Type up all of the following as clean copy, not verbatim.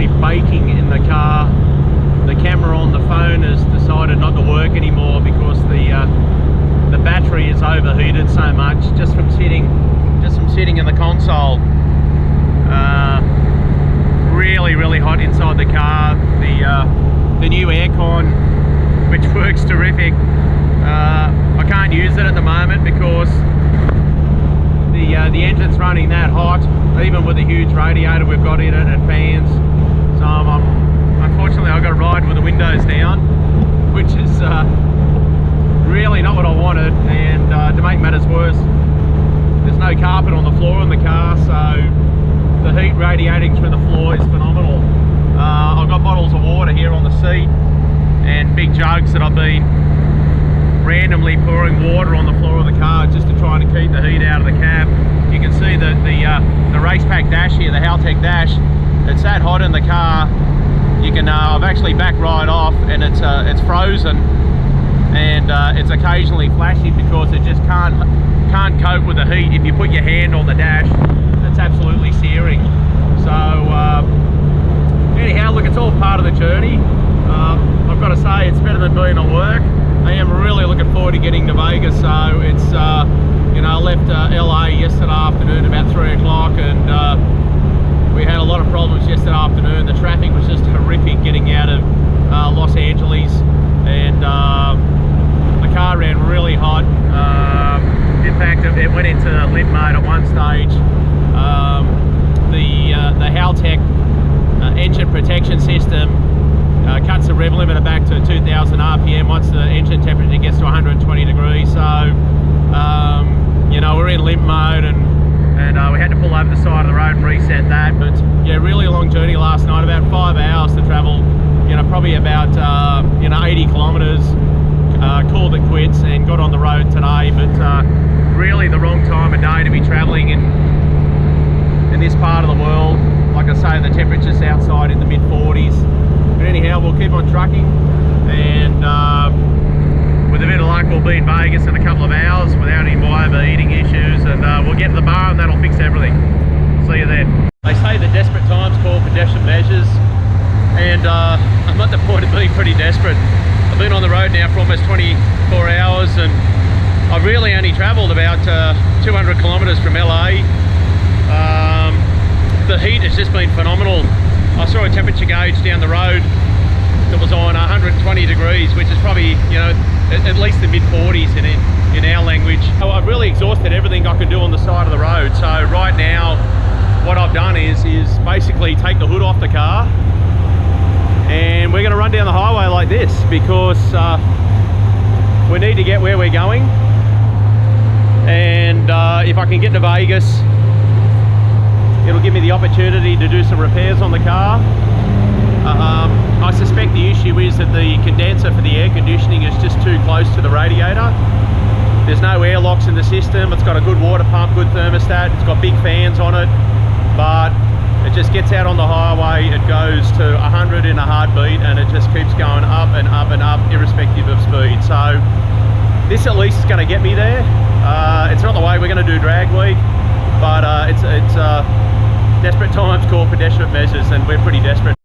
absolutely baking in the car. The camera on the phone has decided not to work anymore because the battery is overheated so much just from sitting in the console. Really hot inside the car. The new aircon, which works terrific, I can't use it at the moment because the engine's running that hot, even with the huge radiator we've got in it and fans. So unfortunately I've got to ride with the windows down, which is really not what I wanted. And to make matters worse, there's no carpet on the floor in the car, so the heat radiating through the floor is phenomenal. I've got bottles of water here on the seat and big jugs that I've been randomly pouring water on the floor of the car just to try and keep the heat out of the cab. You can see that the race pack dash here, the Haltech dash, it's that hot in the car. You can I've actually backed right off, and it's frozen, and it's occasionally flashing because it just can't cope with the heat. If you put your hand on the dash, it's absolutely searing. So anyhow, look, it's all part of the journey. I've got to say, it's better than being at work. I am really looking forward to getting to Vegas. So it's you know, I left LA yesterday afternoon about 3 o'clock, and we had a lot of problems yesterday afternoon. The traffic was just horrific getting out of Los Angeles, and the car ran really hot. In fact, it went into limp mode at one stage. The Haltech engine protection system cuts the rev limiter back to 2000 RPM once the engine temperature gets to 120 degrees. So you know, we're in limp mode, and we had to pull over the side of the road and reset that. But yeah, really long journey last night, about 5 hours to travel, you know, probably about 80 kilometers. Called it quits and got on the road today. But really the wrong time of day to be traveling in this part of the world. Like I say, the temperature's outside in the mid 40s. But anyhow, we'll keep on trucking, and with a bit of luck we'll be in Vegas in a couple of hours without any more overheating issues, and we'll get to the bar and that'll fix everything. See you then. They say that desperate times call for desperate measures, and I'm at the point of being pretty desperate. I've been on the road now for almost 24 hours, and I've really only travelled about 200 kilometres from LA. The heat has just been phenomenal. I saw a temperature gauge down the road that was on 120 degrees, which is probably, you know, at least the mid 40s in our language. So I've really exhausted everything I can do on the side of the road. So right now, what I've done is basically take the hood off the car, and we're going to run down the highway like this because we need to get where we're going. And if I can get to Vegas, it'll give me the opportunity to do some repairs on the car. I suspect the issue is that the condenser for the air conditioning is just too close to the radiator. There's no air locks in the system. It's got a good water pump, good thermostat. It's got big fans on it, but it just gets out on the highway. It goes to 100 in a heartbeat, and it just keeps going up and up and up, irrespective of speed. So this at least is going to get me there. It's not the way we're going to do drag week, but it's desperate times call for desperate measures, and we're pretty desperate.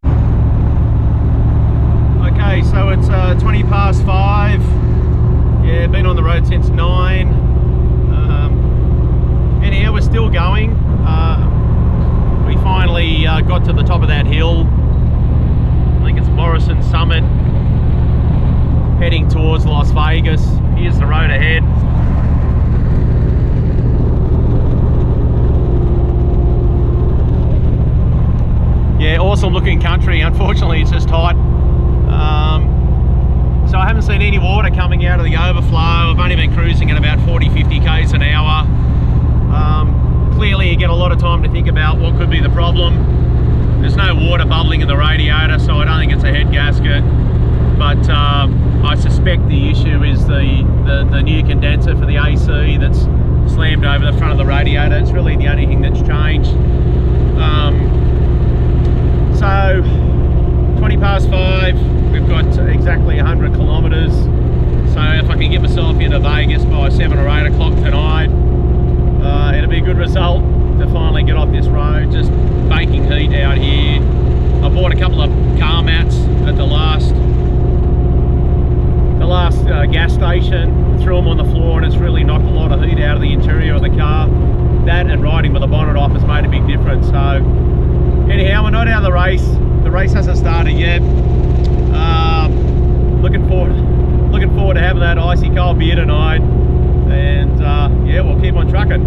Okay, so it's 20 past 5. Yeah, been on the road since 9. Anyhow, we're still going. We finally got to the top of that hill. I think it's Morrison Summit, heading towards Las Vegas. Here's the road ahead. Yeah, awesome looking country. Unfortunately, it's just hot. So I haven't seen any water coming out of the overflow. I've only been cruising at about 40-50 k's an hour. Clearly you get a lot of time to think about what could be the problem. There's no water bubbling in the radiator, so I don't think it's a head gasket. But I suspect the issue is the new condenser for the AC that's slammed over the front of the radiator. It's really the only thing that's changed. So 20 past 5, we've got exactly 100 kilometres. So if I can get myself into Vegas by 7 or 8 o'clock tonight, it'll be a good result to finally get off this road. Just baking heat out here. I bought a race. The race hasn't started yet. Looking forward to having that icy cold beer tonight, and yeah, we'll keep on trucking.